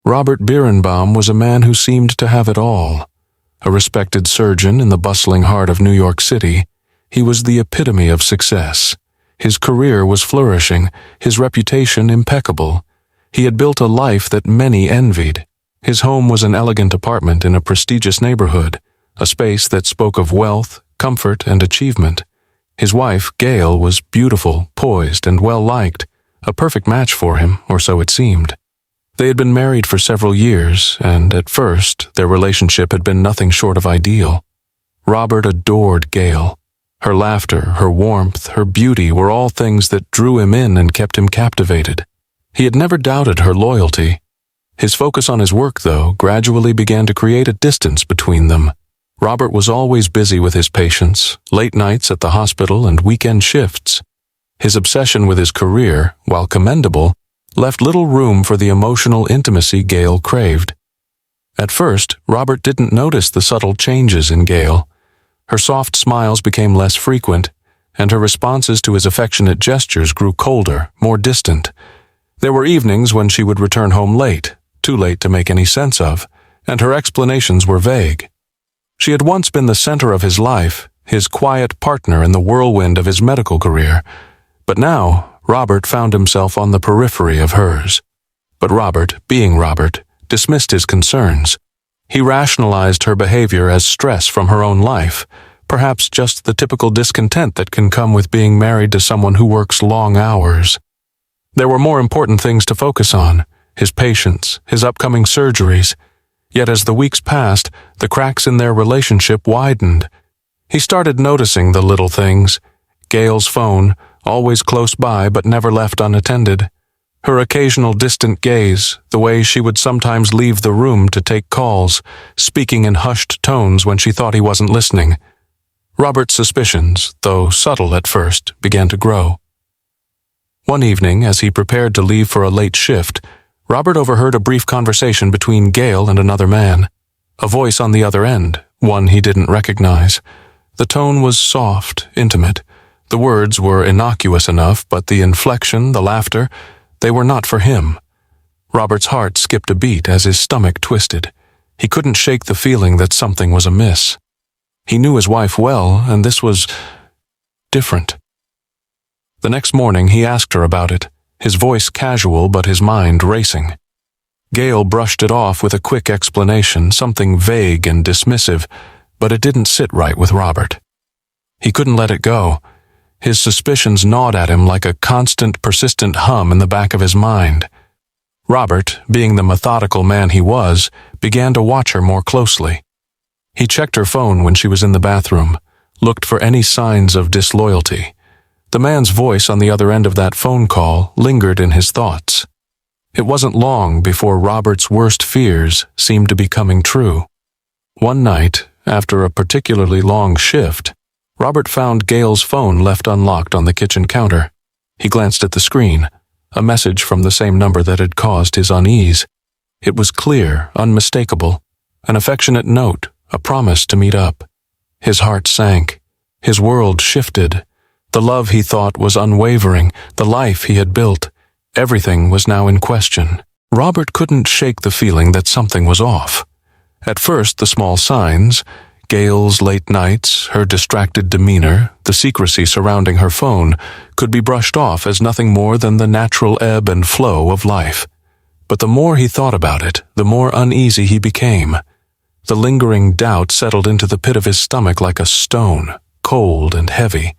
Robert Bierenbaum was a man who seemed to have it all. A respected surgeon in the bustling heart of New York City, he was the epitome of success. His career was flourishing, his reputation impeccable. He had built a life that many envied. His home was an elegant apartment in a prestigious neighborhood, a space that spoke of wealth, comfort, and achievement. His wife, Gail, was beautiful, poised, and well-liked, a perfect match for him, or so it seemed. They had been married for several years, and at first, their relationship had been nothing short of ideal. Robert adored Gail. Her laughter, her warmth, her beauty were all things that drew him in and kept him captivated. He had never doubted her loyalty. His focus on his work, though, gradually began to create a distance between them. Robert was always busy with his patients, late nights at the hospital and weekend shifts. His obsession with his career, while commendable, left little room for the emotional intimacy Gail craved. At first, Robert didn't notice the subtle changes in Gail. Her soft smiles became less frequent, and her responses to his affectionate gestures grew colder, more distant. There were evenings when she would return home late, too late to make any sense of, and her explanations were vague. She had once been the center of his life, his quiet partner in the whirlwind of his medical career, but now Robert found himself on the periphery of hers. But Robert, being Robert, dismissed his concerns. He rationalized her behavior as stress from her own life, perhaps just the typical discontent that can come with being married to someone who works long hours. There were more important things to focus on, his patients, his upcoming surgeries. Yet as the weeks passed, the cracks in their relationship widened. He started noticing the little things. Gail's phone, always close by but never left unattended. Her occasional distant gaze, the way she would sometimes leave the room to take calls, speaking in hushed tones when she thought he wasn't listening. Robert's suspicions, though subtle at first, began to grow. One evening, as he prepared to leave for a late shift, Robert overheard a brief conversation between Gail and another man. A voice on the other end, one he didn't recognize. The tone was soft, intimate. The words were innocuous enough, but the inflection, the laughter, they were not for him. Robert's heart skipped a beat as his stomach twisted. He couldn't shake the feeling that something was amiss. He knew his wife well, and this was different. The next morning he asked her about it, his voice casual but his mind racing. Gail brushed it off with a quick explanation, something vague and dismissive, but it didn't sit right with Robert. He couldn't let it go. His suspicions gnawed at him like a constant, persistent hum in the back of his mind. Robert, being the methodical man he was, began to watch her more closely. He checked her phone when she was in the bathroom, looked for any signs of disloyalty. The man's voice on the other end of that phone call lingered in his thoughts. It wasn't long before Robert's worst fears seemed to be coming true. One night, after a particularly long shift, Robert found Gail's phone left unlocked on the kitchen counter. He glanced at the screen, a message from the same number that had caused his unease. It was clear, unmistakable, an affectionate note, a promise to meet up. His heart sank. His world shifted. The love he thought was unwavering, the life he had built, everything was now in question. Robert couldn't shake the feeling that something was off. At first, the small signs, Gail's late nights, her distracted demeanor, the secrecy surrounding her phone, could be brushed off as nothing more than the natural ebb and flow of life. But the more he thought about it, the more uneasy he became. The lingering doubt settled into the pit of his stomach like a stone, cold and heavy.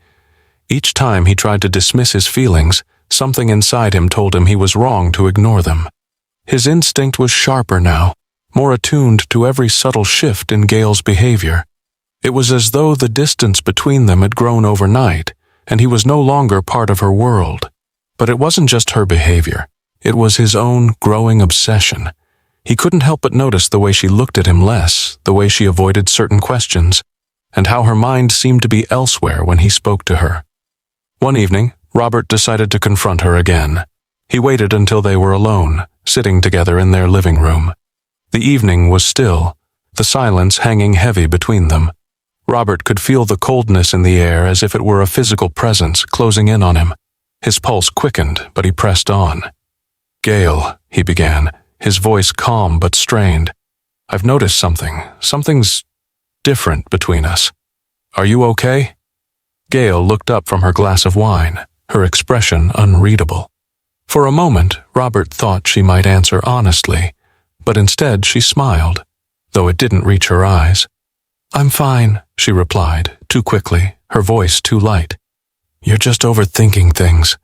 Each time he tried to dismiss his feelings, something inside him told him he was wrong to ignore them. His instinct was sharper now, more attuned to every subtle shift in Gail's behavior. It was as though the distance between them had grown overnight, and he was no longer part of her world. But it wasn't just her behavior. It was his own growing obsession. He couldn't help but notice the way she looked at him less, the way she avoided certain questions, and how her mind seemed to be elsewhere when he spoke to her. One evening, Robert decided to confront her again. He waited until they were alone, sitting together in their living room. The evening was still, the silence hanging heavy between them. Robert could feel the coldness in the air as if it were a physical presence closing in on him. His pulse quickened, but he pressed on. "Gail," he began, his voice calm but strained. "I've noticed something. Something's different between us. Are you okay?" Gail looked up from her glass of wine, her expression unreadable. For a moment, Robert thought she might answer honestly, but instead she smiled, though it didn't reach her eyes. "I'm fine," she replied, too quickly, her voice too light. "You're just overthinking things."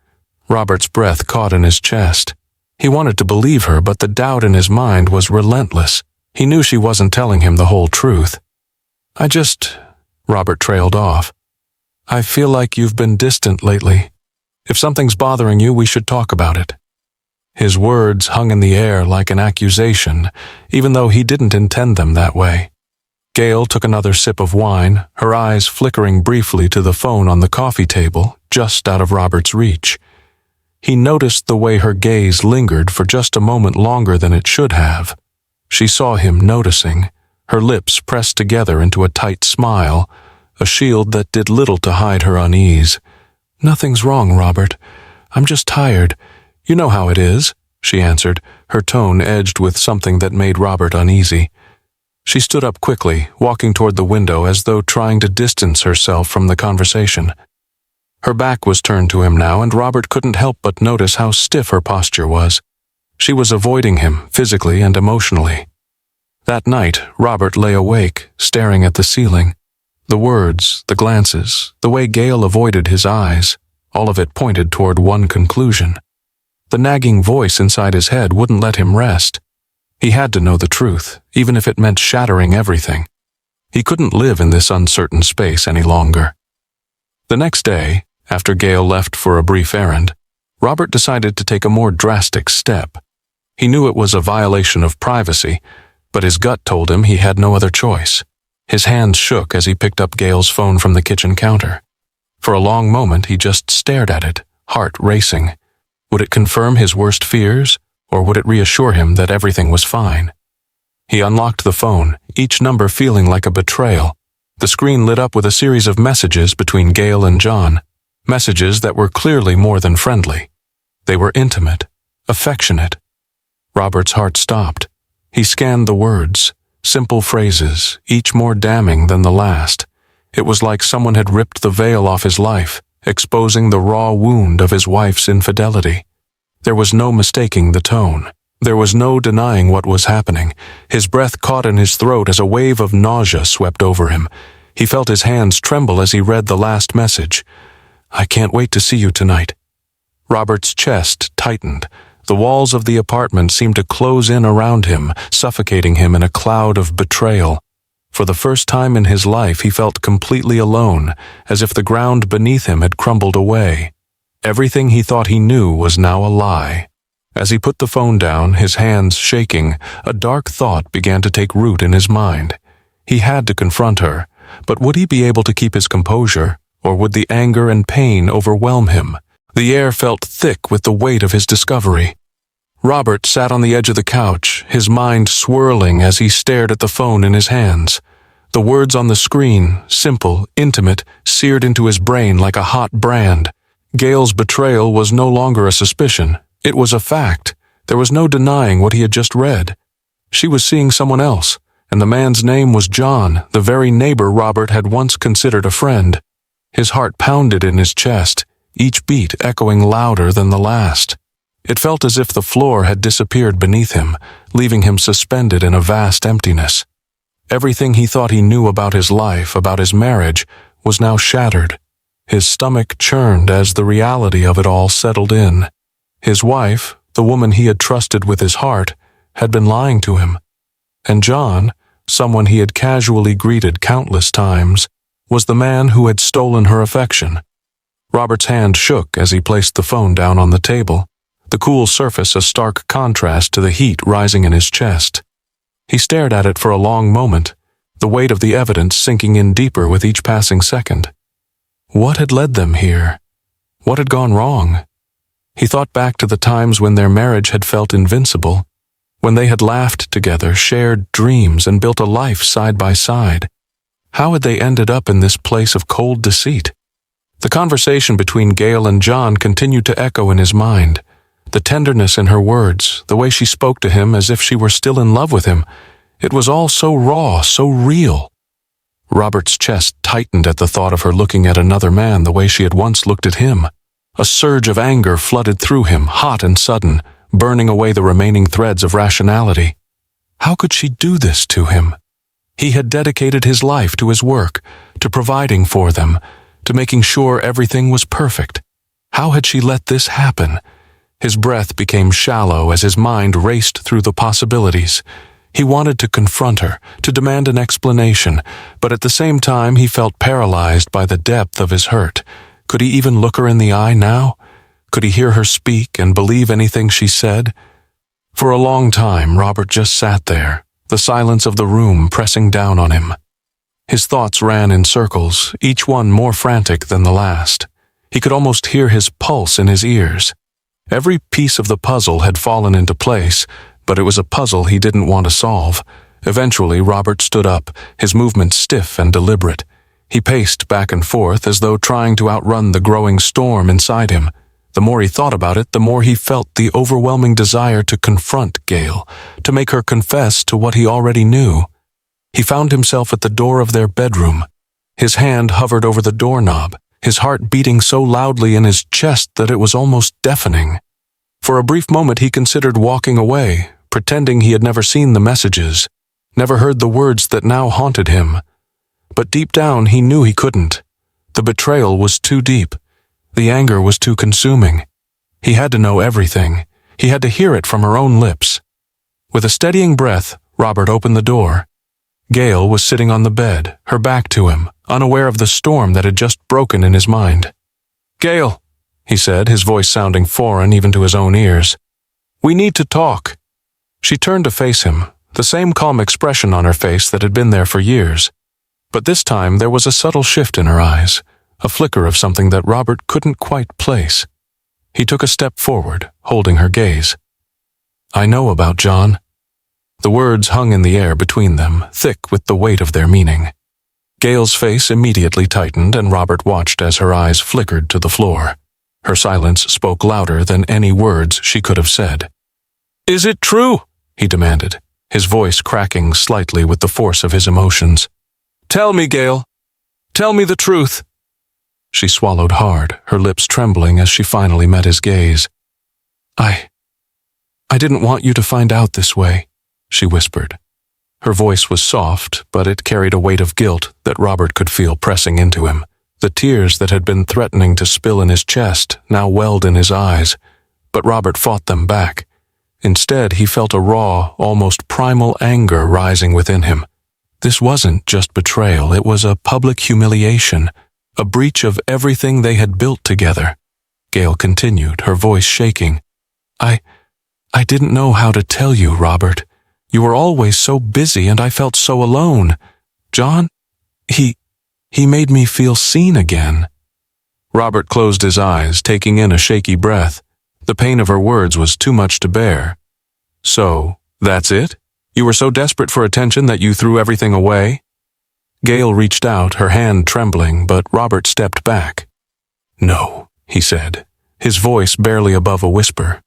Robert's breath caught in his chest. He wanted to believe her, but the doubt in his mind was relentless. He knew she wasn't telling him the whole truth. Robert trailed off. "I feel like you've been distant lately. If something's bothering you, we should talk about it." His words hung in the air like an accusation, even though he didn't intend them that way. Gail took another sip of wine, her eyes flickering briefly to the phone on the coffee table, just out of Robert's reach. He noticed the way her gaze lingered for just a moment longer than it should have. She saw him noticing, her lips pressed together into a tight smile, a shield that did little to hide her unease. "Nothing's wrong, Robert. I'm just tired. You know how it is," she answered, her tone edged with something that made Robert uneasy. She stood up quickly, walking toward the window as though trying to distance herself from the conversation. Her back was turned to him now, and Robert couldn't help but notice how stiff her posture was. She was avoiding him, physically and emotionally. That night, Robert lay awake, staring at the ceiling. The words, the glances, the way Gail avoided his eyes, all of it pointed toward one conclusion. The nagging voice inside his head wouldn't let him rest. He had to know the truth, even if it meant shattering everything. He couldn't live in this uncertain space any longer. The next day, after Gail left for a brief errand, Robert decided to take a more drastic step. He knew it was a violation of privacy, but his gut told him he had no other choice. His hands shook as he picked up Gail's phone from the kitchen counter. For a long moment he just stared at it, heart racing. Would it confirm his worst fears, or would it reassure him that everything was fine? He unlocked the phone, each number feeling like a betrayal. The screen lit up with a series of messages between Gail and John, messages that were clearly more than friendly. They were intimate, affectionate. Robert's heart stopped. He scanned the words, simple phrases, each more damning than the last. It was like someone had ripped the veil off his life, exposing the raw wound of his wife's infidelity. There was no mistaking the tone. There was no denying what was happening. His breath caught in his throat as a wave of nausea swept over him. He felt his hands tremble as he read the last message. "I can't wait to see you tonight." Robert's chest tightened. The walls of the apartment seemed to close in around him, suffocating him in a cloud of betrayal. For the first time in his life, he felt completely alone, as if the ground beneath him had crumbled away. Everything he thought he knew was now a lie. As he put the phone down, his hands shaking, a dark thought began to take root in his mind. He had to confront her, but would he be able to keep his composure, or would the anger and pain overwhelm him? The air felt thick with the weight of his discovery. Robert sat on the edge of the couch, his mind swirling as he stared at the phone in his hands. The words on the screen, simple, intimate, seared into his brain like a hot brand. Gail's betrayal was no longer a suspicion. It was a fact. There was no denying what he had just read. She was seeing someone else, and the man's name was John, the very neighbor Robert had once considered a friend. His heart pounded in his chest, each beat echoing louder than the last. It felt as if the floor had disappeared beneath him, leaving him suspended in a vast emptiness. Everything he thought he knew about his life, about his marriage, was now shattered. His stomach churned as the reality of it all settled in. His wife, the woman he had trusted with his heart, had been lying to him. And John, someone he had casually greeted countless times, was the man who had stolen her affection. Robert's hand shook as he placed the phone down on the table, the cool surface a stark contrast to the heat rising in his chest. He stared at it for a long moment, the weight of the evidence sinking in deeper with each passing second. What had led them here? What had gone wrong? He thought back to the times when their marriage had felt invincible, when they had laughed together, shared dreams, and built a life side by side. How had they ended up in this place of cold deceit? The conversation between Gail and John continued to echo in his mind. The tenderness in her words, the way she spoke to him as if she were still in love with him, it was all so raw, so real. Robert's chest tightened at the thought of her looking at another man the way she had once looked at him. A surge of anger flooded through him, hot and sudden, burning away the remaining threads of rationality. How could she do this to him? He had dedicated his life to his work, to providing for them, to making sure everything was perfect. How had she let this happen? His breath became shallow as his mind raced through the possibilities. He wanted to confront her, to demand an explanation, but at the same time he felt paralyzed by the depth of his hurt. Could he even look her in the eye now? Could he hear her speak and believe anything she said? For a long time, Robert just sat there, the silence of the room pressing down on him. His thoughts ran in circles, each one more frantic than the last. He could almost hear his pulse in his ears. Every piece of the puzzle had fallen into place, but it was a puzzle he didn't want to solve. Eventually, Robert stood up, his movements stiff and deliberate. He paced back and forth as though trying to outrun the growing storm inside him. The more he thought about it, the more he felt the overwhelming desire to confront Gail, to make her confess to what he already knew. He found himself at the door of their bedroom. His hand hovered over the doorknob, his heart beating so loudly in his chest that it was almost deafening. For a brief moment he considered walking away, pretending he had never seen the messages, never heard the words that now haunted him. But deep down he knew he couldn't. The betrayal was too deep. The anger was too consuming. He had to know everything. He had to hear it from her own lips. With a steadying breath, Robert opened the door. Gail was sitting on the bed, her back to him, unaware of the storm that had just broken in his mind. "Gail," he said, his voice sounding foreign even to his own ears. "We need to talk." She turned to face him, the same calm expression on her face that had been there for years. But this time there was a subtle shift in her eyes, a flicker of something that Robert couldn't quite place. He took a step forward, holding her gaze. "I know about John." The words hung in the air between them, thick with the weight of their meaning. Gail's face immediately tightened, and Robert watched as her eyes flickered to the floor. Her silence spoke louder than any words she could have said. "Is it true?" he demanded, his voice cracking slightly with the force of his emotions. "Tell me, Gail. Tell me the truth." She swallowed hard, her lips trembling as she finally met his gaze. I didn't want you to find out this way," she whispered. Her voice was soft, but it carried a weight of guilt that Robert could feel pressing into him. The tears that had been threatening to spill in his chest now welled in his eyes, but Robert fought them back. Instead, he felt a raw, almost primal anger rising within him. This wasn't just betrayal, it was a public humiliation, a breach of everything they had built together. Gail continued, her voice shaking. I didn't know how to tell you, Robert. You were always so busy and I felt so alone. John, he made me feel seen again." Robert closed his eyes, taking in a shaky breath. The pain of her words was too much to bear. "So, that's it? You were so desperate for attention that you threw everything away?" Gail reached out, her hand trembling, but Robert stepped back. "No," he said, his voice barely above a whisper.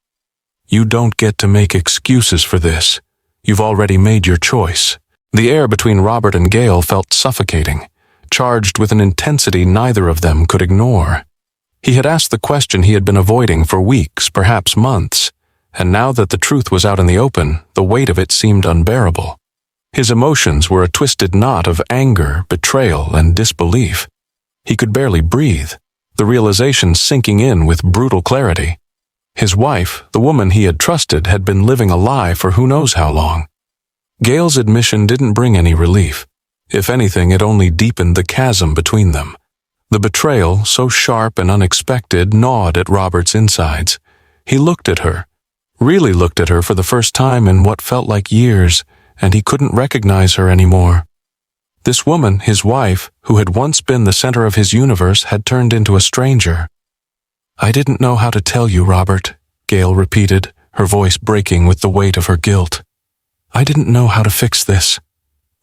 "You don't get to make excuses for this. You've already made your choice." The air between Robert and Gail felt suffocating, charged with an intensity neither of them could ignore. He had asked the question he had been avoiding for weeks, perhaps months, and now that the truth was out in the open, the weight of it seemed unbearable. His emotions were a twisted knot of anger, betrayal, and disbelief. He could barely breathe, the realization sinking in with brutal clarity. His wife, the woman he had trusted, had been living a lie for who knows how long. Gail's admission didn't bring any relief. If anything, it only deepened the chasm between them. The betrayal, so sharp and unexpected, gnawed at Robert's insides. He looked at her, really looked at her for the first time in what felt like years, and he couldn't recognize her anymore. This woman, his wife, who had once been the center of his universe, had turned into a stranger. "I didn't know how to tell you, Robert," Gail repeated, her voice breaking with the weight of her guilt. "I didn't know how to fix this."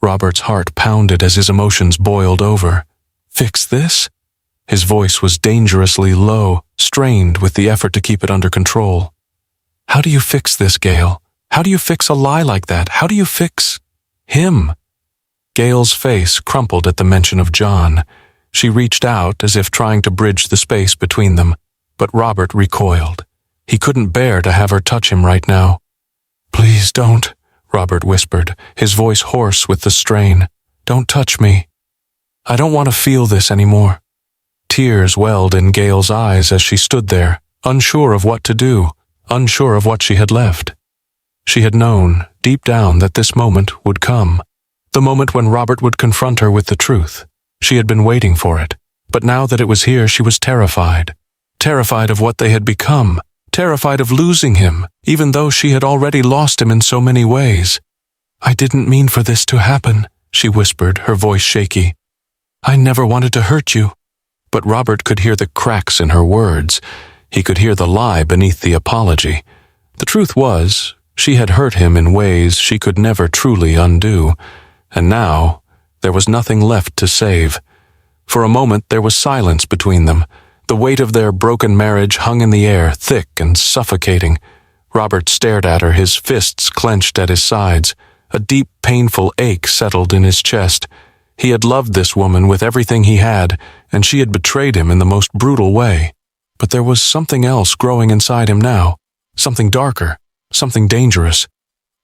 Robert's heart pounded as his emotions boiled over. "Fix this?" His voice was dangerously low, strained with the effort to keep it under control. How do you fix this, Gail? How do you fix a lie like that? How do you fix him? Gail's face crumpled at the mention of John. She reached out as if trying to bridge the space between them, but Robert recoiled. He couldn't bear to have her touch him right now. "Please don't," Robert whispered, his voice hoarse with the strain. "Don't touch me. I don't want to feel this anymore." Tears welled in Gail's eyes as she stood there, unsure of what to do, unsure of what she had left. She had known, deep down, that this moment would come, the moment when Robert would confront her with the truth. She had been waiting for it, but now that it was here, she was terrified. Terrified of what they had become, terrified of losing him, even though she had already lost him in so many ways. "I didn't mean for this to happen," she whispered, her voice shaky. "I never wanted to hurt you." But Robert could hear the cracks in her words. He could hear the lie beneath the apology. The truth was, she had hurt him in ways she could never truly undo, and now there was nothing left to save. For a moment there was silence between them. The weight of their broken marriage hung in the air, thick and suffocating. Robert stared at her, his fists clenched at his sides. A deep, painful ache settled in his chest. He had loved this woman with everything he had, and she had betrayed him in the most brutal way. But there was something else growing inside him now, something darker, something dangerous.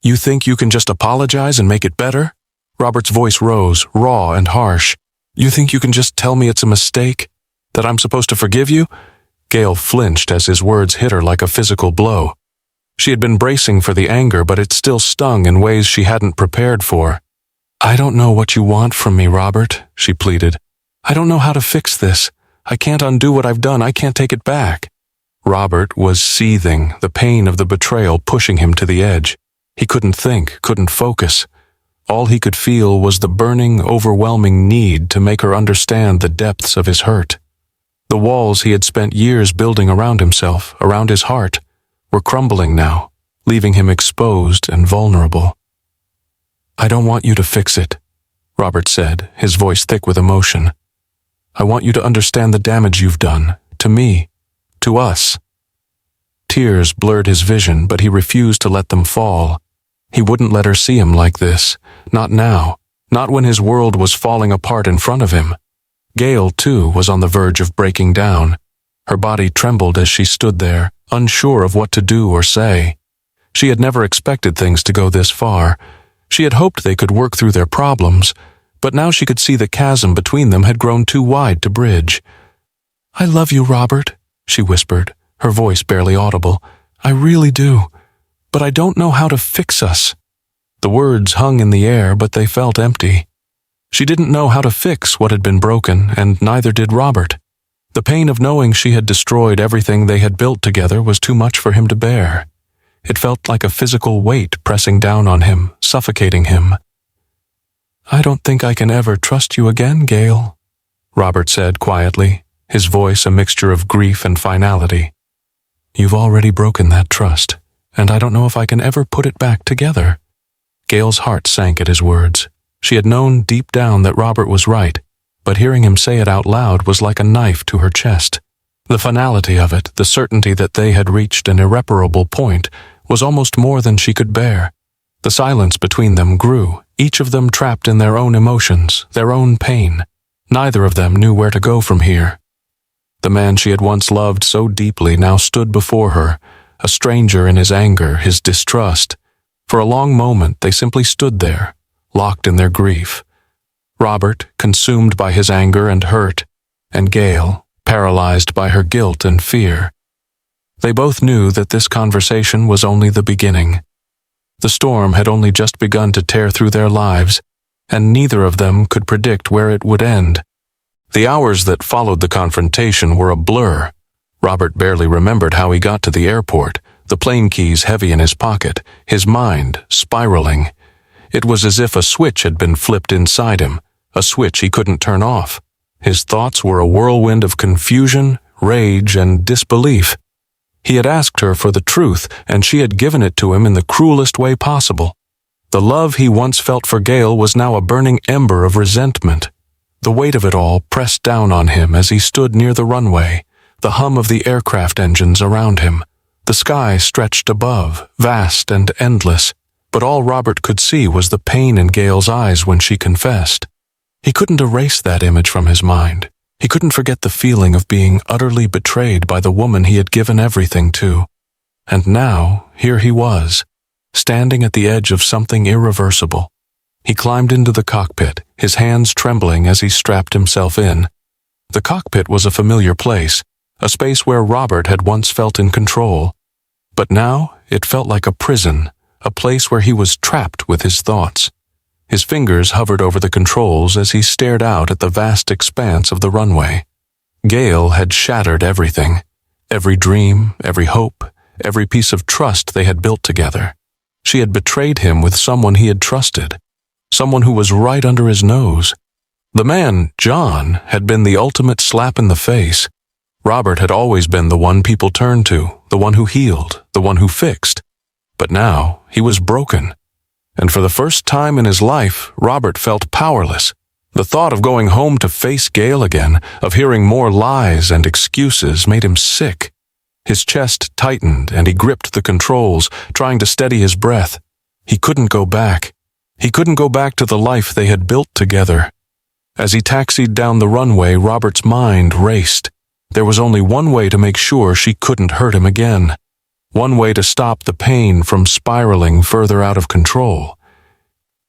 "You think you can just apologize and make it better?" Robert's voice rose, raw and harsh. "You think you can just tell me it's a mistake? That I'm supposed to forgive you?" Gail flinched as his words hit her like a physical blow. She had been bracing for the anger, but it still stung in ways she hadn't prepared for. "I don't know what you want from me, Robert," she pleaded. "I don't know how to fix this. I can't undo what I've done. I can't take it back." Robert was seething, the pain of the betrayal pushing him to the edge. He couldn't think, couldn't focus. All he could feel was the burning, overwhelming need to make her understand the depths of his hurt. The walls he had spent years building around himself, around his heart, were crumbling now, leaving him exposed and vulnerable. "I don't want you to fix it," Robert said, his voice thick with emotion. "I want you to understand the damage you've done, to me, to us." Tears blurred his vision, but he refused to let them fall. He wouldn't let her see him like this, not now, not when his world was falling apart in front of him. Gail, too, was on the verge of breaking down. Her body trembled as she stood there, unsure of what to do or say. She had never expected things to go this far. She had hoped they could work through their problems, but now she could see the chasm between them had grown too wide to bridge. "I love you, Robert," she whispered, her voice barely audible. "I really do. But I don't know how to fix us." The words hung in the air, but they felt empty. She didn't know how to fix what had been broken, and neither did Robert. The pain of knowing she had destroyed everything they had built together was too much for him to bear. It felt like a physical weight pressing down on him, suffocating him. "I don't think I can ever trust you again, Gail," Robert said quietly, his voice a mixture of grief and finality. "You've already broken that trust, and I don't know if I can ever put it back together." Gail's heart sank at his words. She had known deep down that Robert was right, but hearing him say it out loud was like a knife to her chest. The finality of it, the certainty that they had reached an irreparable point, was almost more than she could bear. The silence between them grew, each of them trapped in their own emotions, their own pain. Neither of them knew where to go from here. The man she had once loved so deeply now stood before her, a stranger in his anger, his distrust. For a long moment they simply stood there, locked in their grief. Robert, consumed by his anger and hurt, and Gail, paralyzed by her guilt and fear. They both knew that this conversation was only the beginning. The storm had only just begun to tear through their lives, and neither of them could predict where it would end. The hours that followed the confrontation were a blur. Robert barely remembered how he got to the airport, the plane keys heavy in his pocket, his mind spiraling. It was as if a switch had been flipped inside him, a switch he couldn't turn off. His thoughts were a whirlwind of confusion, rage, and disbelief. He had asked her for the truth, and she had given it to him in the cruelest way possible. The love he once felt for Gail was now a burning ember of resentment. The weight of it all pressed down on him as he stood near the runway, the hum of the aircraft engines around him, The sky stretched above, vast and endless, but all Robert could see was the pain in Gail's eyes when she confessed. He couldn't erase that image from his mind. He couldn't forget the feeling of being utterly betrayed by the woman he had given everything to. And now, here he was, standing at the edge of something irreversible. He climbed into the cockpit, his hands trembling as he strapped himself in. The cockpit was a familiar place, a space where Robert had once felt in control. But now it felt like a prison, a place where he was trapped with his thoughts. His fingers hovered over the controls as he stared out at the vast expanse of the runway. Gail had shattered everything, every dream, every hope, every piece of trust they had built together. She had betrayed him with someone he had trusted, someone who was right under his nose. The man, John, had been the ultimate slap in the face. Robert had always been the one people turned to, the one who healed, the one who fixed. But now he was broken. And for the first time in his life, Robert felt powerless. The thought of going home to face Gail again, of hearing more lies and excuses, made him sick. His chest tightened and he gripped the controls, trying to steady his breath. He couldn't go back. He couldn't go back to the life they had built together. As he taxied down the runway, Robert's mind raced. There was only one way to make sure she couldn't hurt him again. One way to stop the pain from spiraling further out of control.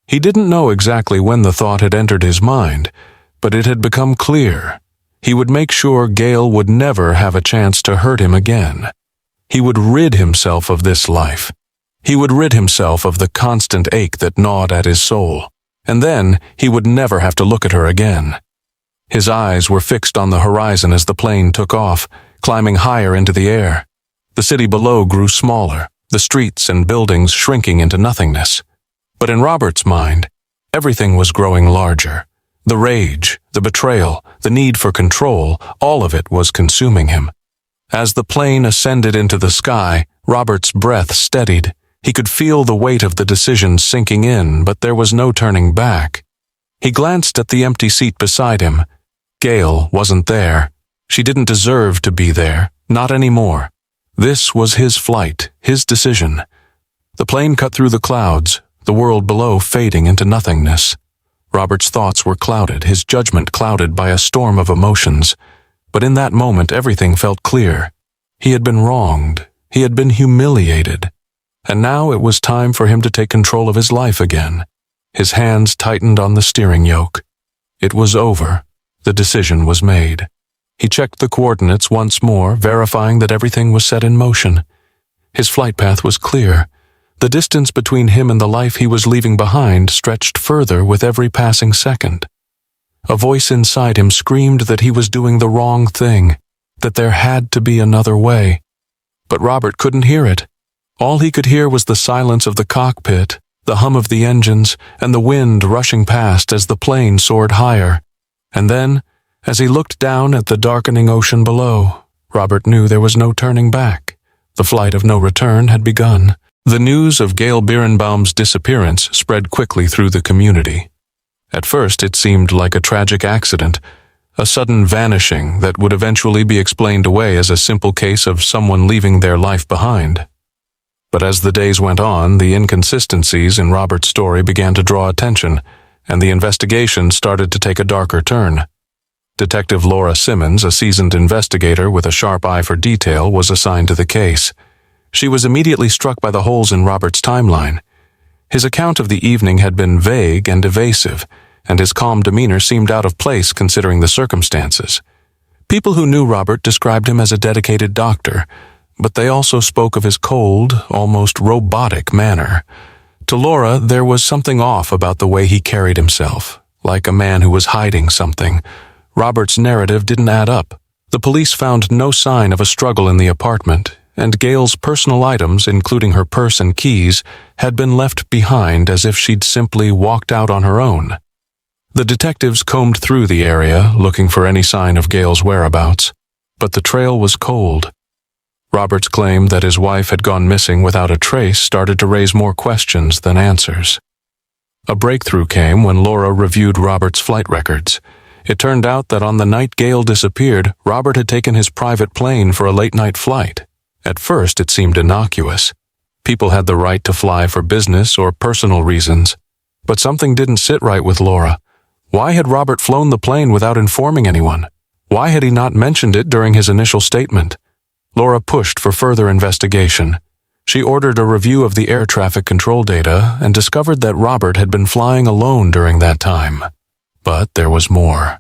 He didn't know exactly when the thought had entered his mind, but it had become clear. He would make sure Gail would never have a chance to hurt him again. He would rid himself of this life. He would rid himself of the constant ache that gnawed at his soul, and then he would never have to look at her again. His eyes were fixed on the horizon as the plane took off, climbing higher into the air. The city below grew smaller, the streets and buildings shrinking into nothingness. But in Robert's mind, everything was growing larger. The rage, the betrayal, the need for control, all of it was consuming him. As the plane ascended into the sky, Robert's breath steadied. He could feel the weight of the decision sinking in, but there was no turning back. He glanced at the empty seat beside him. Gail wasn't there. She didn't deserve to be there, not anymore. This was his flight, his decision. The plane cut through the clouds, the world below fading into nothingness. Robert's thoughts were clouded, his judgment clouded by a storm of emotions. But in that moment, everything felt clear. He had been wronged. He had been humiliated. And now it was time for him to take control of his life again. His hands tightened on the steering yoke. It was over. The decision was made. He checked the coordinates once more, verifying that everything was set in motion. His flight path was clear. The distance between him and the life he was leaving behind stretched further with every passing second. A voice inside him screamed that he was doing the wrong thing, that there had to be another way. But Robert couldn't hear it. All he could hear was the silence of the cockpit, the hum of the engines, and the wind rushing past as the plane soared higher. And then, as he looked down at the darkening ocean below, Robert knew there was no turning back. The flight of no return had begun. The news of Gail Bierenbaum's disappearance spread quickly through the community. At first it seemed like a tragic accident, a sudden vanishing that would eventually be explained away as a simple case of someone leaving their life behind. But as the days went on, the inconsistencies in Robert's story began to draw attention, and the investigation started to take a darker turn. Detective Laura Simmons, a seasoned investigator with a sharp eye for detail, was assigned to the case. She was immediately struck by the holes in Robert's timeline. His account of the evening had been vague and evasive, and his calm demeanor seemed out of place considering the circumstances. People who knew Robert described him as a dedicated doctor, but they also spoke of his cold, almost robotic manner. To Laura, there was something off about the way he carried himself, like a man who was hiding something. Robert's narrative didn't add up. The police found no sign of a struggle in the apartment, and Gail's personal items, including her purse and keys, had been left behind as if she'd simply walked out on her own. The detectives combed through the area, looking for any sign of Gail's whereabouts, but the trail was cold. Robert's claim that his wife had gone missing without a trace started to raise more questions than answers. A breakthrough came when Laura reviewed Robert's flight records. It turned out that on the night Gail disappeared, Robert had taken his private plane for a late-night flight. At first, it seemed innocuous. People had the right to fly for business or personal reasons. But something didn't sit right with Laura. Why had Robert flown the plane without informing anyone? Why had he not mentioned it during his initial statement? Laura pushed for further investigation. She ordered a review of the air traffic control data and discovered that Robert had been flying alone during that time. But there was more.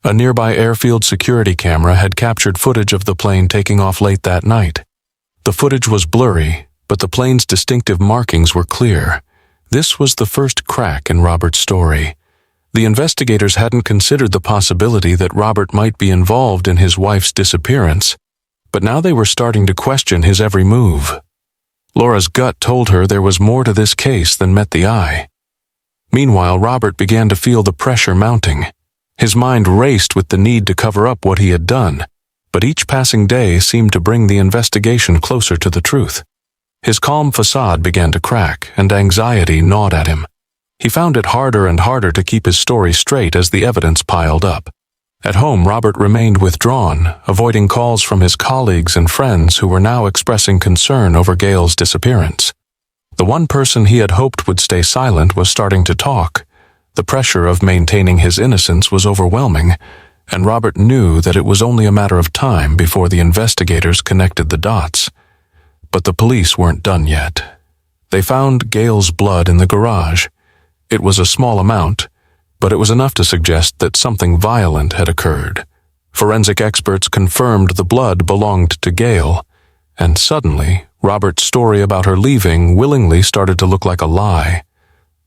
A nearby airfield security camera had captured footage of the plane taking off late that night. The footage was blurry, but the plane's distinctive markings were clear. This was the first crack in Robert's story. The investigators hadn't considered the possibility that Robert might be involved in his wife's disappearance, but now they were starting to question his every move. Laura's gut told her there was more to this case than met the eye. Meanwhile, Robert began to feel the pressure mounting. His mind raced with the need to cover up what he had done, but each passing day seemed to bring the investigation closer to the truth. His calm facade began to crack, and anxiety gnawed at him. He found it harder and harder to keep his story straight as the evidence piled up. At home, Robert remained withdrawn, avoiding calls from his colleagues and friends who were now expressing concern over Gail's disappearance. The one person he had hoped would stay silent was starting to talk. The pressure of maintaining his innocence was overwhelming, and Robert knew that it was only a matter of time before the investigators connected the dots. But the police weren't done yet. They found Gail's blood in the garage. It was a small amount, but it was enough to suggest that something violent had occurred. Forensic experts confirmed the blood belonged to Gail, and suddenly, Robert's story about her leaving willingly started to look like a lie.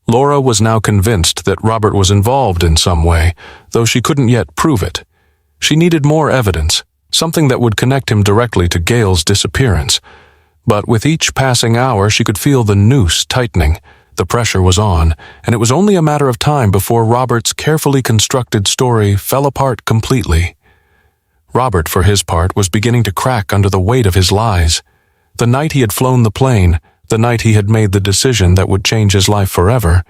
Laura was now convinced that Robert was involved in some way, though she couldn't yet prove it. She needed more evidence, something that would connect him directly to Gail's disappearance. But with each passing hour, she could feel the noose tightening. The pressure was on, and it was only a matter of time before Robert's carefully constructed story fell apart completely. Robert, for his part, was beginning to crack under the weight of his lies. The night he had flown the plane, the night he had made the decision that would change his life forever,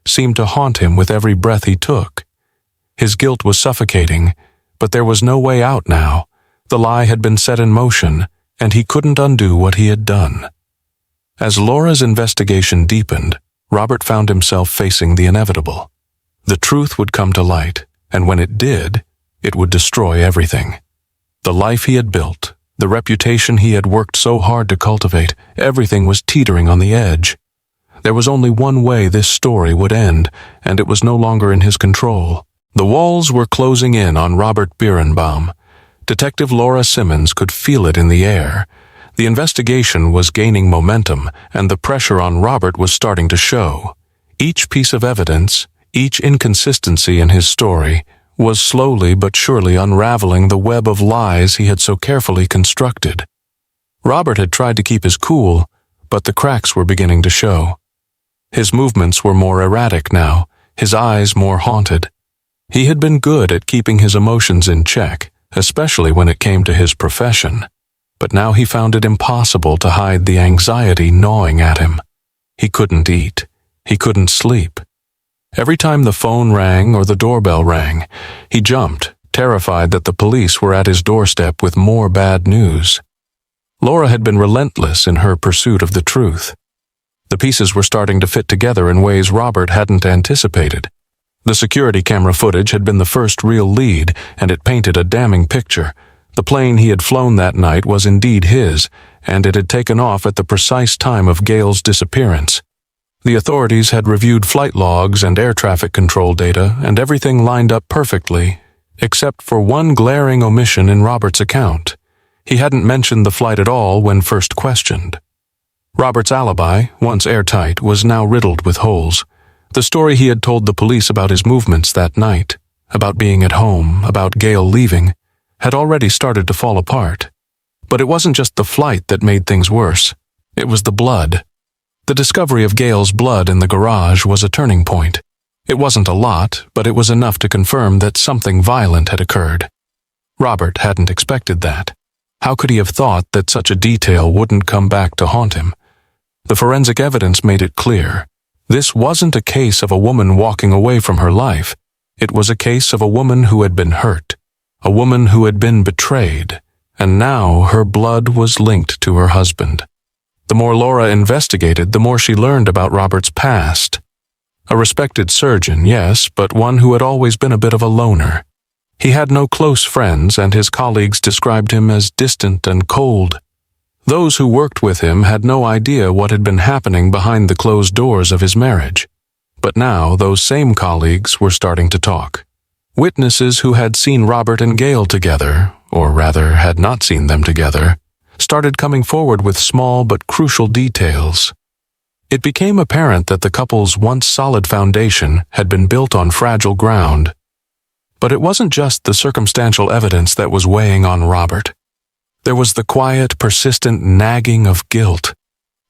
seemed to haunt him with every breath he took. His guilt was suffocating, but there was no way out now. The lie had been set in motion, and he couldn't undo what he had done. As Laura's investigation deepened, Robert found himself facing the inevitable. The truth would come to light, and when it did, it would destroy everything. The life he had built, the reputation he had worked so hard to cultivate, everything was teetering on the edge. There was only one way this story would end, and it was no longer in his control. The walls were closing in on Robert Bierenbaum. Detective Laura Simmons could feel it in the air. The investigation was gaining momentum, and the pressure on Robert was starting to show. Each piece of evidence, each inconsistency in his story, was slowly but surely unraveling the web of lies he had so carefully constructed. Robert had tried to keep his cool, but the cracks were beginning to show. His movements were more erratic now, his eyes more haunted. He had been good at keeping his emotions in check, especially when it came to his profession. But now he found it impossible to hide the anxiety gnawing at him. He couldn't eat. He couldn't sleep. Every time the phone rang or the doorbell rang, he jumped, terrified that the police were at his doorstep with more bad news. Laura had been relentless in her pursuit of the truth. The pieces were starting to fit together in ways Robert hadn't anticipated. The security camera footage had been the first real lead, and it painted a damning picture. The plane he had flown that night was indeed his, and it had taken off at the precise time of Gail's disappearance. The authorities had reviewed flight logs and air traffic control data, and everything lined up perfectly, except for one glaring omission in Robert's account. He hadn't mentioned the flight at all when first questioned. Robert's alibi, once airtight, was now riddled with holes. The story he had told the police about his movements that night, about being at home, about Gail leaving, had already started to fall apart. But it wasn't just the flight that made things worse. It was the blood. The discovery of Gail's blood in the garage was a turning point. It wasn't a lot, but it was enough to confirm that something violent had occurred. Robert hadn't expected that. How could he have thought that such a detail wouldn't come back to haunt him? The forensic evidence made it clear. This wasn't a case of a woman walking away from her life. It was a case of a woman who had been hurt. A woman who had been betrayed, and now her blood was linked to her husband. The more Laura investigated, the more she learned about Robert's past. A respected surgeon, yes, but one who had always been a bit of a loner. He had no close friends, and his colleagues described him as distant and cold. Those who worked with him had no idea what had been happening behind the closed doors of his marriage. But now those same colleagues were starting to talk. Witnesses who had seen Robert and Gail together, or rather had not seen them together, started coming forward with small but crucial details. It became apparent that the couple's once solid foundation had been built on fragile ground. But it wasn't just the circumstantial evidence that was weighing on Robert. There was the quiet, persistent nagging of guilt.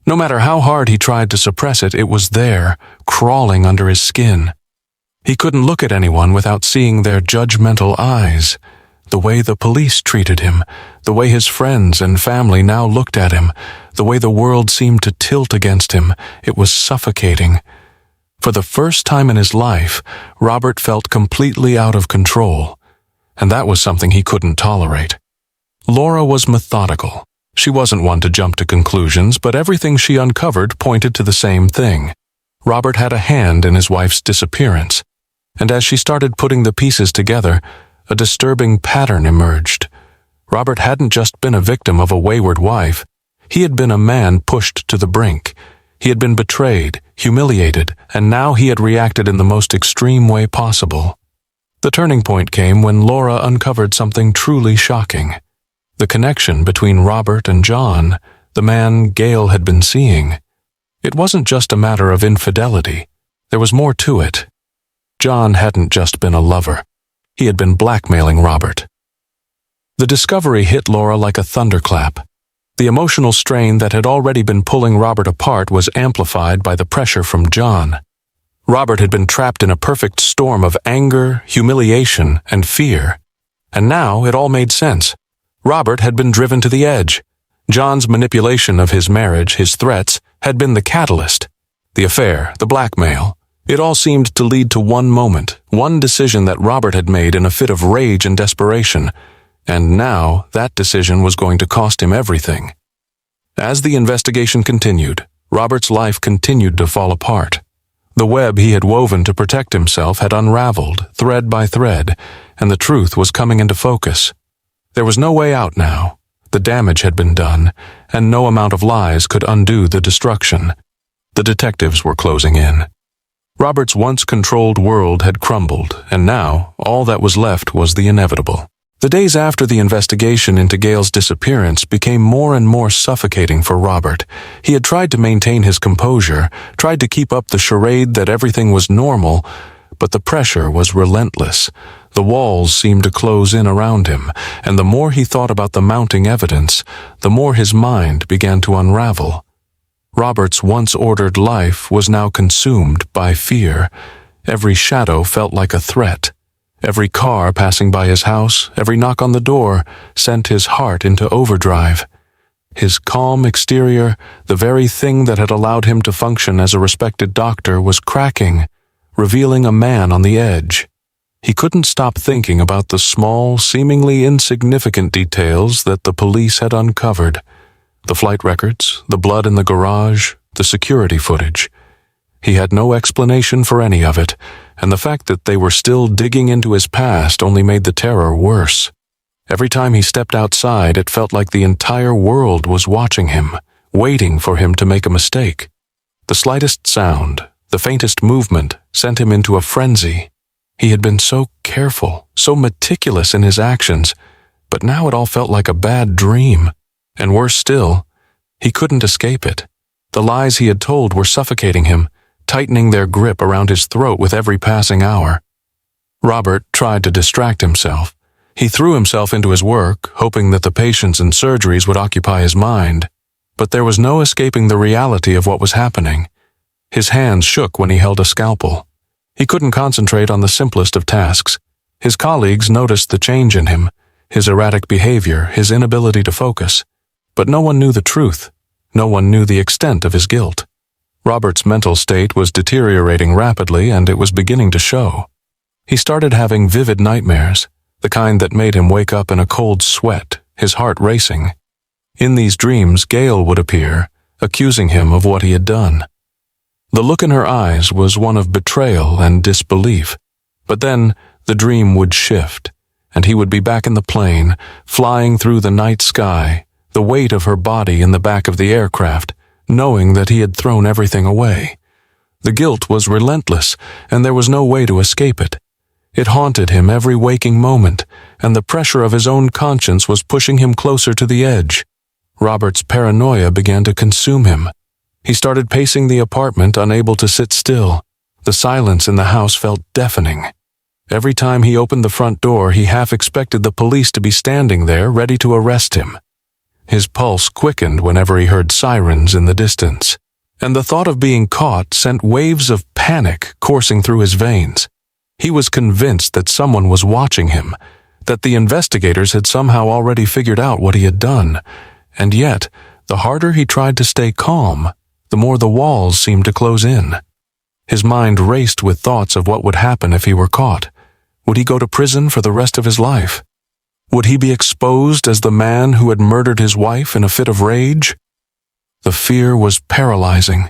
No matter how hard he tried to suppress it, it was there, crawling under his skin. He couldn't look at anyone without seeing their judgmental eyes. The way the police treated him, the way his friends and family now looked at him, the way the world seemed to tilt against him, it was suffocating. For the first time in his life, Robert felt completely out of control, and that was something he couldn't tolerate. Laura was methodical. She wasn't one to jump to conclusions, but everything she uncovered pointed to the same thing. Robert had a hand in his wife's disappearance, and as she started putting the pieces together, a disturbing pattern emerged. Robert hadn't just been a victim of a wayward wife. He had been a man pushed to the brink. He had been betrayed, humiliated, and now he had reacted in the most extreme way possible. The turning point came when Laura uncovered something truly shocking. The connection between Robert and John, the man Gail had been seeing. It wasn't just a matter of infidelity. There was more to it. John hadn't just been a lover. He had been blackmailing Robert. The discovery hit Laura like a thunderclap. The emotional strain that had already been pulling Robert apart was amplified by the pressure from John. Robert had been trapped in a perfect storm of anger, humiliation, and fear. And now it all made sense. Robert had been driven to the edge. John's manipulation of his marriage, his threats, had been the catalyst. The affair, the blackmail. It all seemed to lead to one moment, one decision that Robert had made in a fit of rage and desperation. And now that decision was going to cost him everything. As the investigation continued, Robert's life continued to fall apart. The web he had woven to protect himself had unraveled, thread by thread, and the truth was coming into focus. There was no way out now. The damage had been done, and no amount of lies could undo the destruction. The detectives were closing in. Robert's once controlled world had crumbled, and now all that was left was the inevitable. The days after the investigation into Gail's disappearance became more and more suffocating for Robert. He had tried to maintain his composure, tried to keep up the charade that everything was normal, but the pressure was relentless. The walls seemed to close in around him, and the more he thought about the mounting evidence, the more his mind began to unravel. Robert's once-ordered life was now consumed by fear. Every shadow felt like a threat. Every car passing by his house, every knock on the door, sent his heart into overdrive. His calm exterior, the very thing that had allowed him to function as a respected doctor, was cracking, revealing a man on the edge. He couldn't stop thinking about the small, seemingly insignificant details that the police had uncovered. The flight records, the blood in the garage, the security footage. He had no explanation for any of it, and the fact that they were still digging into his past only made the terror worse. Every time he stepped outside, it felt like the entire world was watching him, waiting for him to make a mistake. The slightest sound, the faintest movement, sent him into a frenzy. He had been so careful, so meticulous in his actions, but now it all felt like a bad dream. And worse still, he couldn't escape it. The lies he had told were suffocating him, tightening their grip around his throat with every passing hour. Robert tried to distract himself. He threw himself into his work, hoping that the patients and surgeries would occupy his mind. But there was no escaping the reality of what was happening. His hands shook when he held a scalpel. He couldn't concentrate on the simplest of tasks. His colleagues noticed the change in him, his erratic behavior, his inability to focus. But no one knew the truth. No one knew the extent of his guilt. Robert's mental state was deteriorating rapidly, and it was beginning to show. He started having vivid nightmares, the kind that made him wake up in a cold sweat, his heart racing. In these dreams, Gail would appear, accusing him of what he had done. The look in her eyes was one of betrayal and disbelief. But then the dream would shift, and he would be back in the plane, flying through the night sky, the weight of her body in the back of the aircraft, knowing that he had thrown everything away. The guilt was relentless, and there was no way to escape it. It haunted him every waking moment, and the pressure of his own conscience was pushing him closer to the edge. Robert's paranoia began to consume him. He started pacing the apartment, unable to sit still. The silence in the house felt deafening. Every time he opened the front door, he half expected the police to be standing there, ready to arrest him. His pulse quickened whenever he heard sirens in the distance, and the thought of being caught sent waves of panic coursing through his veins. He was convinced that someone was watching him, that the investigators had somehow already figured out what he had done, and yet, the harder he tried to stay calm, the more the walls seemed to close in. His mind raced with thoughts of what would happen if he were caught. Would he go to prison for the rest of his life? Would he be exposed as the man who had murdered his wife in a fit of rage? The fear was paralyzing.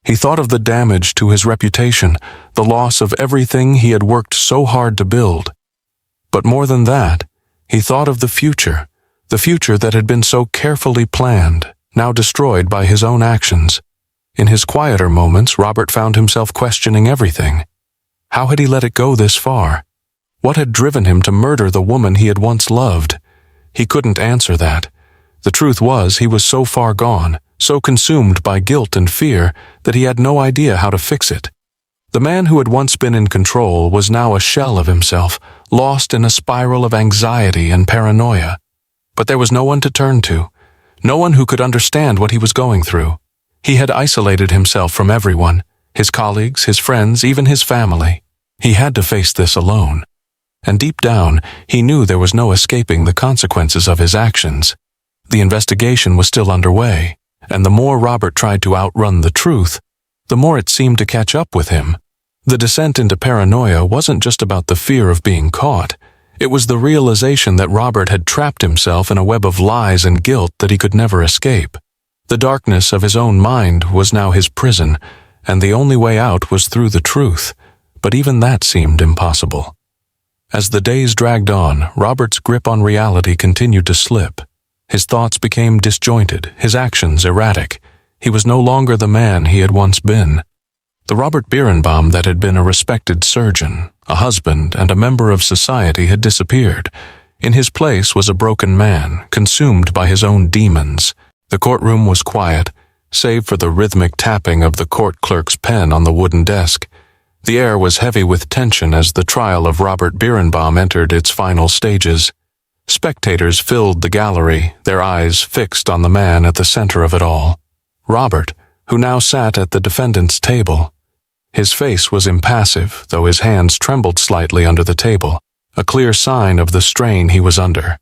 He thought of the damage to his reputation, the loss of everything he had worked so hard to build. But more than that, he thought of the future that had been so carefully planned, now destroyed by his own actions. In his quieter moments, Robert found himself questioning everything. How had he let it go this far? What had driven him to murder the woman he had once loved? He couldn't answer that. The truth was, he was so far gone, so consumed by guilt and fear, that he had no idea how to fix it. The man who had once been in control was now a shell of himself, lost in a spiral of anxiety and paranoia. But there was no one to turn to, no one who could understand what he was going through. He had isolated himself from everyone, his colleagues, his friends, even his family. He had to face this alone. And deep down, he knew there was no escaping the consequences of his actions. The investigation was still underway, and the more Robert tried to outrun the truth, the more it seemed to catch up with him. The descent into paranoia wasn't just about the fear of being caught. It was the realization that Robert had trapped himself in a web of lies and guilt that he could never escape. The darkness of his own mind was now his prison, and the only way out was through the truth, but even that seemed impossible. As the days dragged on, Robert's grip on reality continued to slip. His thoughts became disjointed, his actions erratic. He was no longer the man he had once been. The Robert Bierenbaum that had been a respected surgeon, a husband, and a member of society had disappeared. In his place was a broken man, consumed by his own demons. The courtroom was quiet, save for the rhythmic tapping of the court clerk's pen on the wooden desk. The air was heavy with tension as the trial of Robert Bierenbaum entered its final stages. Spectators filled the gallery, their eyes fixed on the man at the center of it all. Robert, who now sat at the defendant's table. His face was impassive, though his hands trembled slightly under the table, a clear sign of the strain he was under.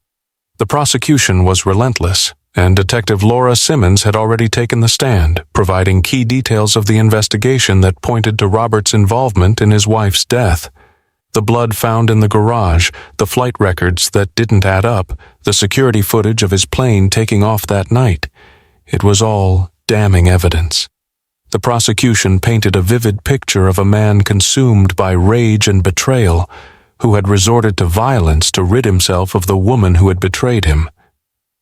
The prosecution was relentless, and Detective Laura Simmons had already taken the stand, providing key details of the investigation that pointed to Robert's involvement in his wife's death. The blood found in the garage, the flight records that didn't add up, the security footage of his plane taking off that night. It was all damning evidence. The prosecution painted a vivid picture of a man consumed by rage and betrayal, who had resorted to violence to rid himself of the woman who had betrayed him.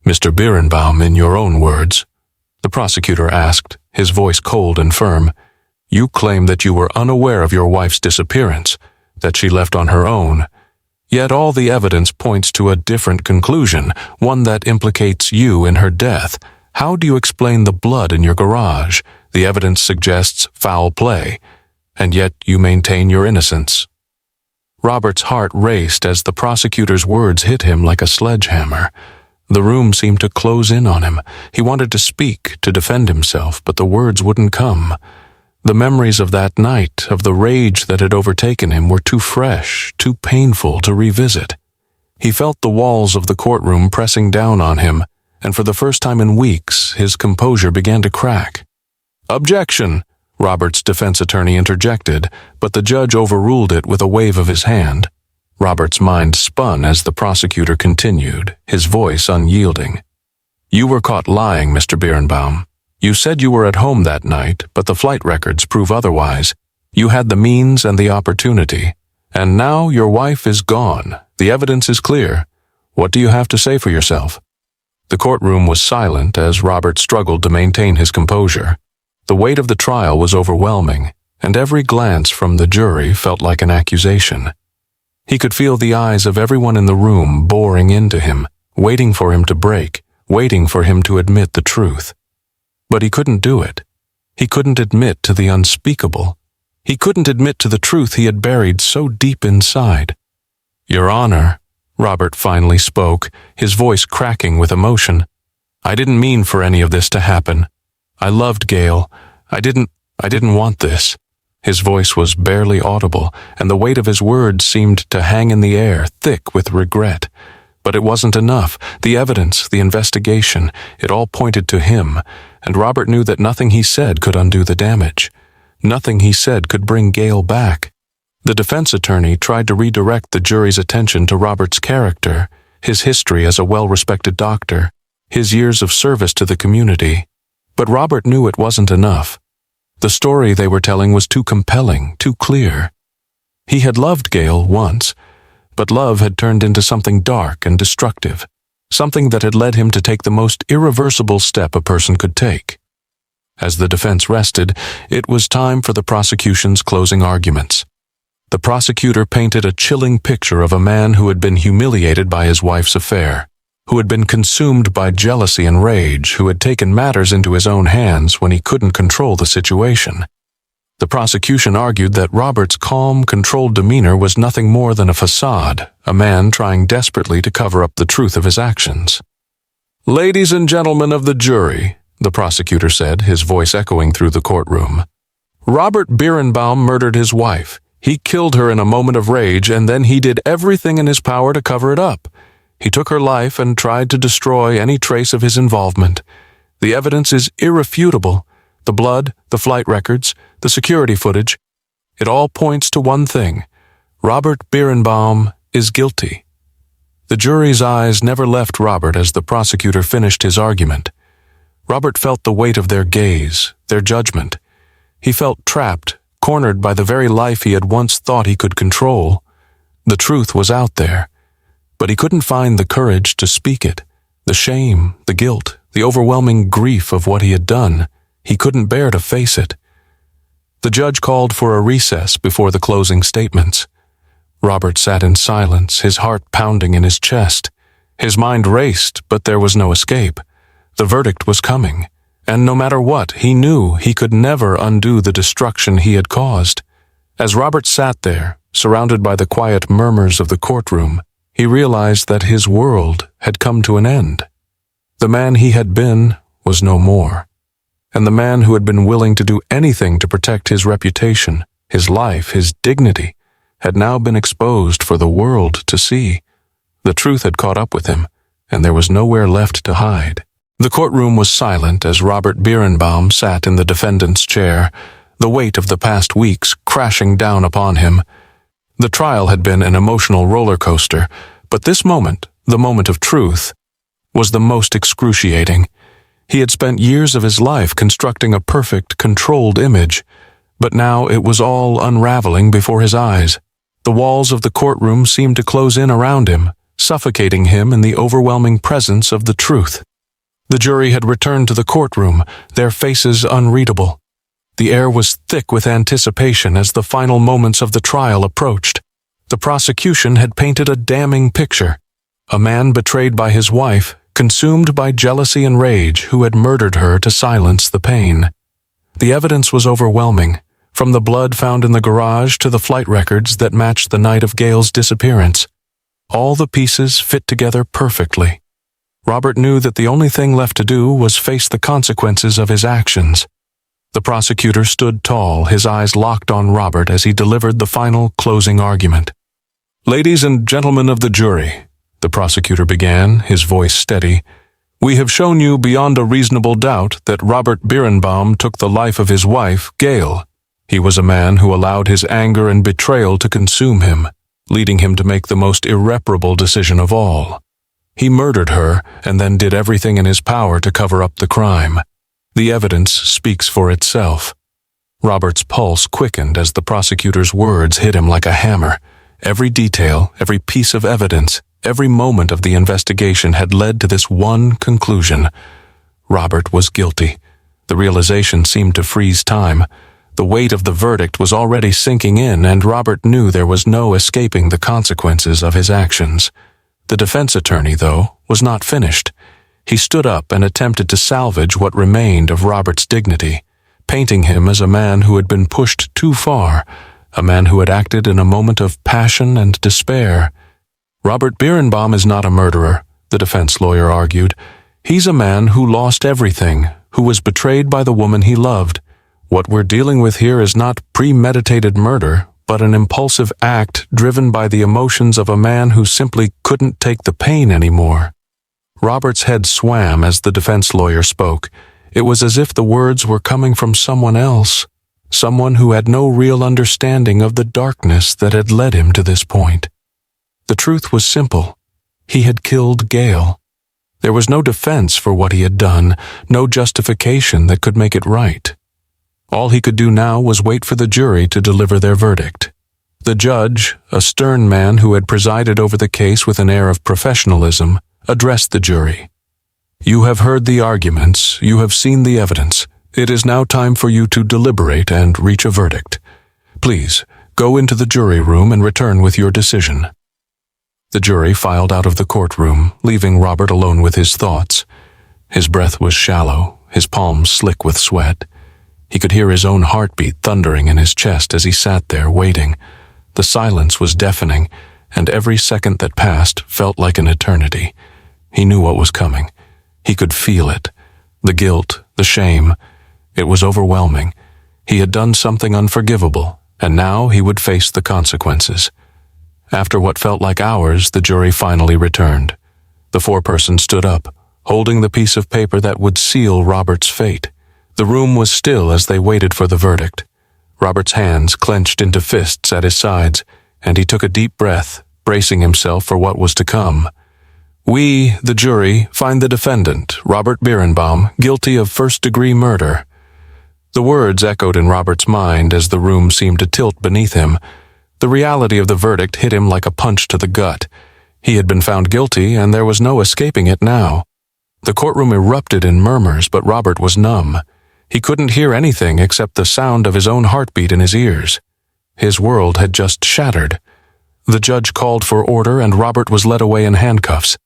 "Mr. Bierenbaum, in your own words," the prosecutor asked, his voice cold and firm, "you claim that you were unaware of your wife's disappearance, that she left on her own. Yet all the evidence points to a different conclusion, one that implicates you in her death. How do you explain the blood in your garage? The evidence suggests foul play, and yet you maintain your innocence." Robert's heart raced as the prosecutor's words hit him like a sledgehammer. The room seemed to close in on him. He wanted to speak, to defend himself, but the words wouldn't come. The memories of that night, of the rage that had overtaken him, were too fresh, too painful to revisit. He felt the walls of the courtroom pressing down on him, and for the first time in weeks, his composure began to crack. "Objection!" Robert's defense attorney interjected, but the judge overruled it with a wave of his hand. Robert's mind spun as the prosecutor continued, his voice unyielding. "You were caught lying, Mr. Bierenbaum. You said you were at home that night, but the flight records prove otherwise. You had the means and the opportunity. And now your wife is gone. The evidence is clear. What do you have to say for yourself?" The courtroom was silent as Robert struggled to maintain his composure. The weight of the trial was overwhelming, and every glance from the jury felt like an accusation. He could feel the eyes of everyone in the room boring into him, waiting for him to break, waiting for him to admit the truth. But he couldn't do it. He couldn't admit to the unspeakable. He couldn't admit to the truth he had buried so deep inside. "Your Honor," Robert finally spoke, his voice cracking with emotion, "I didn't mean for any of this to happen. I loved Gail. I didn't want this." His voice was barely audible, and the weight of his words seemed to hang in the air, thick with regret. But it wasn't enough. The evidence, the investigation, it all pointed to him, and Robert knew that nothing he said could undo the damage. Nothing he said could bring Gail back. The defense attorney tried to redirect the jury's attention to Robert's character, his history as a well-respected doctor, his years of service to the community. But Robert knew it wasn't enough. The story they were telling was too compelling, too clear. He had loved Gail once, but love had turned into something dark and destructive, something that had led him to take the most irreversible step a person could take. As the defense rested, it was time for the prosecution's closing arguments. The prosecutor painted a chilling picture of a man who had been humiliated by his wife's affair, who had been consumed by jealousy and rage, who had taken matters into his own hands when he couldn't control the situation. The prosecution argued that Robert's calm, controlled demeanor was nothing more than a facade, a man trying desperately to cover up the truth of his actions. "Ladies and gentlemen of the jury," the prosecutor said, his voice echoing through the courtroom, "Robert Bierenbaum murdered his wife. He killed her in a moment of rage, and then he did everything in his power to cover it up. He took her life and tried to destroy any trace of his involvement. The evidence is irrefutable. The blood, the flight records, the security footage. It all points to one thing. Robert Bierenbaum is guilty." The jury's eyes never left Robert as the prosecutor finished his argument. Robert felt the weight of their gaze, their judgment. He felt trapped, cornered by the very life he had once thought he could control. The truth was out there, but he couldn't find the courage to speak it. The shame, the guilt, the overwhelming grief of what he had done, he couldn't bear to face it. The judge called for a recess before the closing statements. Robert sat in silence, his heart pounding in his chest. His mind raced, but there was no escape. The verdict was coming, and no matter what, he knew he could never undo the destruction he had caused. As Robert sat there, surrounded by the quiet murmurs of the courtroom, he realized that his world had come to an end. The man he had been was no more, and the man who had been willing to do anything to protect his reputation, his life, his dignity, had now been exposed for the world to see. The truth had caught up with him, and there was nowhere left to hide. The courtroom was silent as Robert Bierenbaum sat in the defendant's chair, the weight of the past weeks crashing down upon him. The trial had been an emotional roller coaster, but this moment, the moment of truth, was the most excruciating. He had spent years of his life constructing a perfect, controlled image, but now it was all unraveling before his eyes. The walls of the courtroom seemed to close in around him, suffocating him in the overwhelming presence of the truth. The jury had returned to the courtroom, their faces unreadable. The air was thick with anticipation as the final moments of the trial approached. The prosecution had painted a damning picture. A man betrayed by his wife, consumed by jealousy and rage, who had murdered her to silence the pain. The evidence was overwhelming, from the blood found in the garage to the flight records that matched the night of Gail's disappearance. All the pieces fit together perfectly. Robert knew that the only thing left to do was face the consequences of his actions. The prosecutor stood tall, his eyes locked on Robert as he delivered the final closing argument. "Ladies and gentlemen of the jury," the prosecutor began, his voice steady, "we have shown you beyond a reasonable doubt that Robert Bierenbaum took the life of his wife, Gail. He was a man who allowed his anger and betrayal to consume him, leading him to make the most irreparable decision of all. He murdered her and then did everything in his power to cover up the crime. The evidence speaks for itself. Robert's pulse quickened as the prosecutor's words hit him like a hammer. Every detail, every piece of evidence, every moment of the investigation had led to this one conclusion. Robert was guilty. The realization seemed to freeze time. The weight of the verdict was already sinking in, and Robert knew there was no escaping the consequences of his actions. The defense attorney, though, was not finished. He stood up and attempted to salvage what remained of Robert's dignity, painting him as a man who had been pushed too far, a man who had acted in a moment of passion and despair. Robert Bierenbaum is not a murderer, the defense lawyer argued. He's a man who lost everything, who was betrayed by the woman he loved. What we're dealing with here is not premeditated murder, but an impulsive act driven by the emotions of a man who simply couldn't take the pain anymore. Robert's head swam as the defense lawyer spoke. It was as if the words were coming from someone else, someone who had no real understanding of the darkness that had led him to this point. The truth was simple. He had killed Gail. There was no defense for what he had done, no justification that could make it right. All he could do now was wait for the jury to deliver their verdict. The judge, a stern man who had presided over the case with an air of professionalism, addressed the jury. "You have heard the arguments, you have seen the evidence. It is now time for you to deliberate and reach a verdict. Please, go into the jury room and return with your decision." The jury filed out of the courtroom, leaving Robert alone with his thoughts. His breath was shallow, his palms slick with sweat. He could hear his own heartbeat thundering in his chest as he sat there waiting. The silence was deafening, and every second that passed felt like an eternity. He knew what was coming. He could feel it. The guilt, the shame. It was overwhelming. He had done something unforgivable, and now he would face the consequences. After what felt like hours, the jury finally returned. The foreperson stood up, holding the piece of paper that would seal Robert's fate. The room was still as they waited for the verdict. Robert's hands clenched into fists at his sides, and he took a deep breath, bracing himself for what was to come. "We, the jury, find the defendant, Robert Bierenbaum, guilty of first-degree murder." The words echoed in Robert's mind as the room seemed to tilt beneath him. The reality of the verdict hit him like a punch to the gut. He had been found guilty, and there was no escaping it now. The courtroom erupted in murmurs, but Robert was numb. He couldn't hear anything except the sound of his own heartbeat in his ears. His world had just shattered. The judge called for order, and Robert was led away in handcuffs.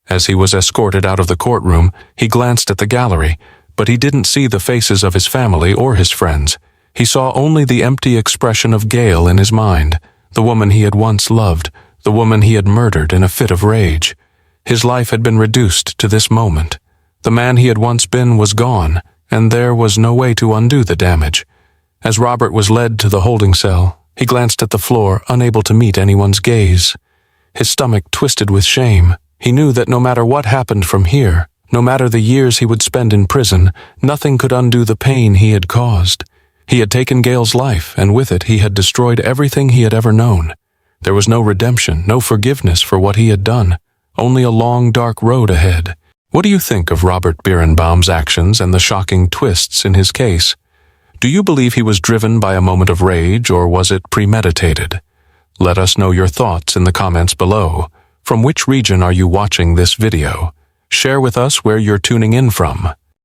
As he was escorted out of the courtroom, he glanced at the gallery, but he didn't see the faces of his family or his friends. He saw only the empty expression of Gail in his mind, the woman he had once loved, the woman he had murdered in a fit of rage. His life had been reduced to this moment. The man he had once been was gone, and there was no way to undo the damage. As Robert was led to the holding cell, he glanced at the floor, unable to meet anyone's gaze. His stomach twisted with shame. He knew that no matter what happened from here, no matter the years he would spend in prison, nothing could undo the pain he had caused. He had taken Gail's life, and with it he had destroyed everything he had ever known. There was no redemption, no forgiveness for what he had done, only a long, dark road ahead. What do you think of Robert Bierenbaum's actions and the shocking twists in his case? Do you believe he was driven by a moment of rage, or was it premeditated? Let us know your thoughts in the comments below. From which region are you watching this video? Share with us where you're tuning in from.